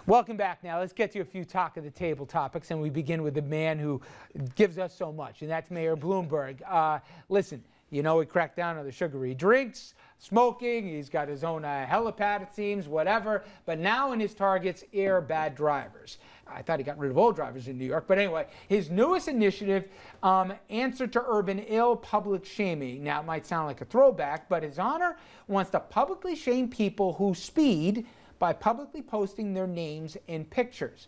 Welcome back now. Let's get to a few talk of the table topics, and we begin with the man who gives us so much, and that's Mayor Bloomberg. Listen, you know he cracked down on the sugary drinks, smoking, he's got his own helipad, it seems, whatever, but now in his targets are bad drivers. I thought he got rid of all drivers in New York, but anyway, his newest initiative, answer to urban ill, public shaming. Now, it might sound like a throwback, but His Honor wants to publicly shame people who speed by publicly posting their names and pictures.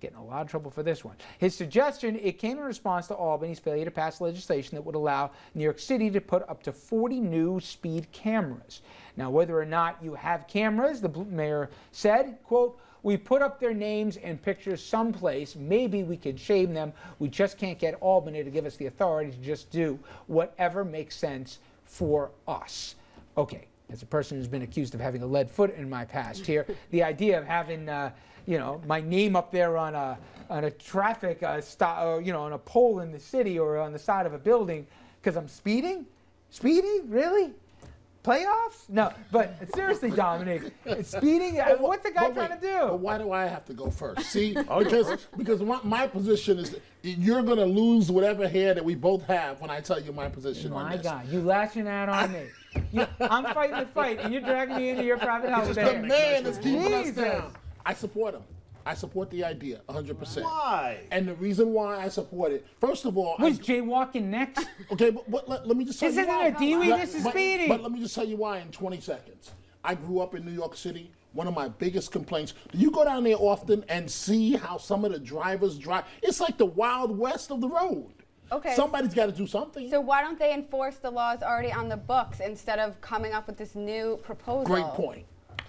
Getting a lot of trouble for this one. His suggestion, it came in response to Albany's failure to pass legislation that would allow New York City to put up to 40 new speed cameras. Now, whether or not you have cameras, the mayor said, quote, "We put up their names and pictures someplace. Maybe we could shame them. We just can't get Albany to give us the authority to just do whatever makes sense for us." Okay. As a person who's been accused of having a lead foot in my past here, the idea of having, you know, my name up there on a traffic stop, you know, on a pole in the city or on the side of a building because I'm speeding? Speeding? Really? Playoffs? No, but seriously, Dominic, speeding, what's the guy trying to do? But why do I have to go first? See, because my position is you're going to lose whatever hair that we both have when I tell you my position on this. My God, you lashing out on me. I'm fighting the fight, and you're dragging me into your private house. The man is keeping us down. I support him. I support the idea 100%. Why? And the reason why I support it, first of all... Was jaywalking next? Okay, but let me just tell you why. This isn't a DWI, this is speeding. But let me just tell you why in 20 seconds. I grew up in New York City. One of my biggest complaints, do you go down there often and see how some of the drivers drive? It's like the Wild West of the road. Okay. Somebody's got to do something. So why don't they enforce the laws already on the books instead of coming up with this new proposal? Great point.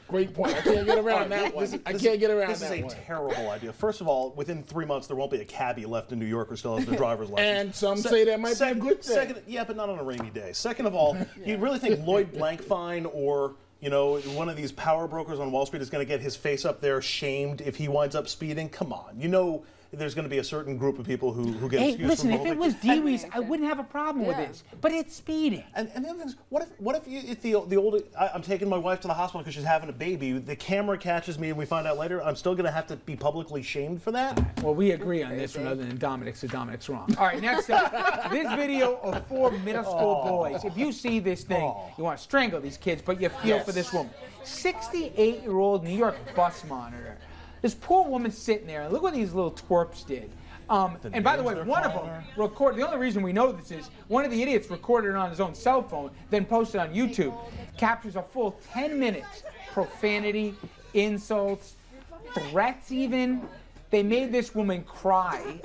Great point. I can't get around that one. I can't get around that one. This is a terrible idea. First of all, within 3 months, there won't be a cabbie left in New York who still has their driver's license. And some say that might be a good thing. Second, yeah, but not on a rainy day. Second of all, you really think Lloyd Blankfein or one of these power brokers on Wall Street is going to get his face up there shamed if he winds up speeding? Come on. You know there's going to be a certain group of people who get excused from listen, the if whole it was thing. DWI's, I wouldn't have a problem with this. But it's speeding. And the other thing is, what if the old I'm taking my wife to the hospital because she's having a baby, the camera catches me and we find out later, I'm still going to have to be publicly shamed for that? Well, we agree on this one other than Dominic, so Dominic's wrong. All right, next up, this video of 4 middle school boys. If you see this thing, you want to strangle these kids, but you feel for this woman. 68-year-old New York bus monitor. This poor woman sitting there, and look what these little twerps did. And by the way, one of them recorded, the only reason we know this is one of the idiots recorded it on his own cell phone, then posted on YouTube. Captures a full 10 minutes. Profanity, insults, threats even. They made this woman cry,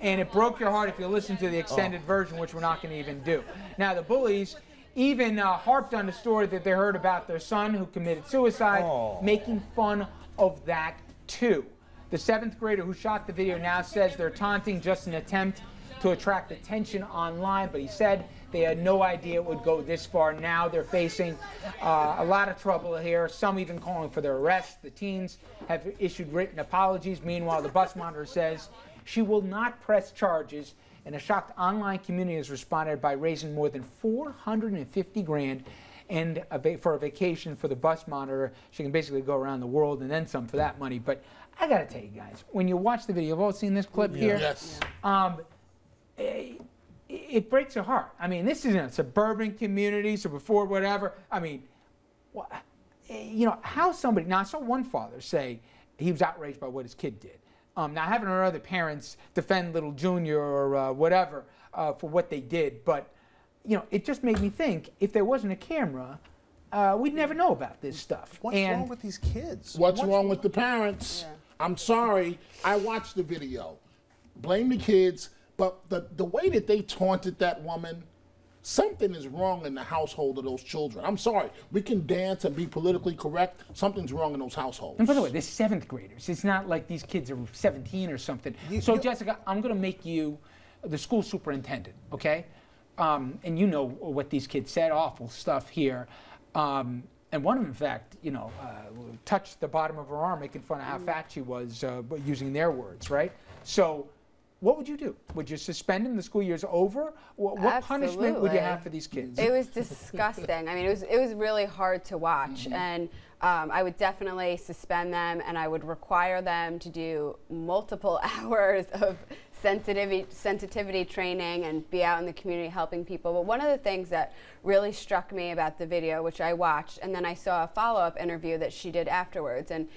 and it broke your heart if you listen to the extended version, which we're not going to even do. Now, the bullies even harped on the story that they heard about their son who committed suicide, making fun of that too. The 7th grader who shot the video now says they're taunting just an attempt to attract attention online, but he said they had no idea it would go this far. Now they're facing a lot of trouble here, some even calling for their arrest. The teens have issued written apologies. Meanwhile, the bus monitor says she will not press charges, and a shocked online community has responded by raising more than $450,000 and for a vacation for the bus monitor. She can basically go around the world and then some for that money. But I got to tell you guys, when you watch the video, you've all seen this clip here? Yes. It breaks your heart. I mean, this is in a suburban community, so before whatever. I mean, you know, how somebody, now I saw one father say he was outraged by what his kid did. Now, I haven't heard other parents defend little Junior or whatever for what they did, but you know, it just made me think, if there wasn't a camera, we'd never know about this stuff. What's wrong with these kids? What's wrong with the parents? Yeah. I'm sorry. I watched the video. Blame the kids, but the way that they taunted that woman, something is wrong in the household of those children. I'm sorry. We can dance and be politically correct. Something's wrong in those households. And by the way, they're 7th graders. It's not like these kids are 17 or something. So, Jessica, I'm going to make you the school superintendent, okay? And you know what these kids said, awful stuff here. And one of them, in fact, you know, touched the bottom of her arm, making fun of how fat she was, using their words, right? So what would you do? Would you suspend them? The school year's over? What punishment would you have for these kids? It was disgusting. I mean, it was really hard to watch. And I would definitely suspend them, and I would require them to do multiple hours of sensitivity training and be out in the community helping people. But one of the things that really struck me about the video, which I watched, and then I saw a follow-up interview that she did afterwards, and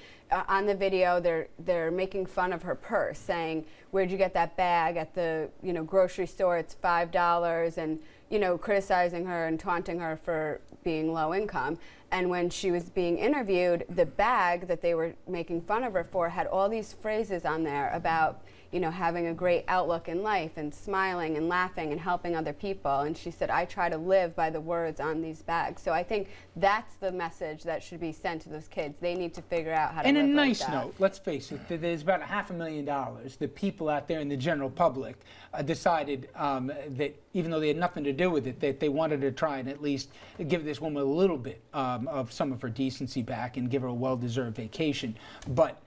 on the video they're making fun of her purse, saying, "Where'd you get that bag at the grocery store? It's $5," and criticizing her and taunting her for being low income. And when she was being interviewed, the bag that they were making fun of her for had all these phrases on there about having a great outlook in life and smiling and laughing and helping other people. And she said, "I try to live by the words on these bags." So I think that's the message that should be sent to those kids. They need to figure out how to live And a like nice that. note, let's face it, there's about $500,000 that people out there in the general public decided that even though they had nothing to do with it, that they wanted to try and at least give this woman a little bit of some of her decency back and give her a well-deserved vacation. But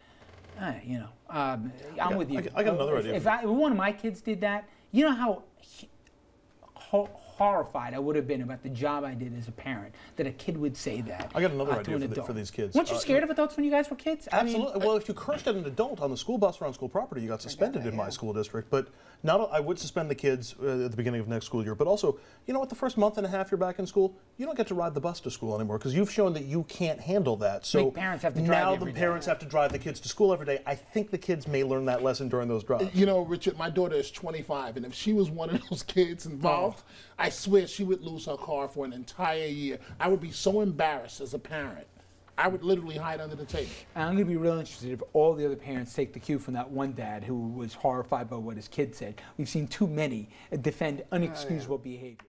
I'm with you. I got another idea. If one of my kids did that, you know how horrified I would have been about the job I did as a parent, that a kid would say that. I got another to an idea adult. for these kids. Weren't you scared of adults when you guys were kids? Absolutely. Well, if you cursed at an adult on the school bus or on school property, you got suspended in my school district. But I would suspend the kids at the beginning of next school year. But also, you know what? The first month and a half you're back in school, you don't get to ride the bus to school anymore because you've shown that you can't handle that. So parents have to drive now every the parents have to drive the kids to school every day. I think the kids may learn that lesson during those drives. Richard, my daughter is 25, and if she was one of those kids involved, I swear she would lose her car for an entire year. I would be so embarrassed as a parent. I would literally hide under the table. I'm going to be real interested if all the other parents take the cue from that one dad who was horrified by what his kid said. We've seen too many defend unexcusable behavior.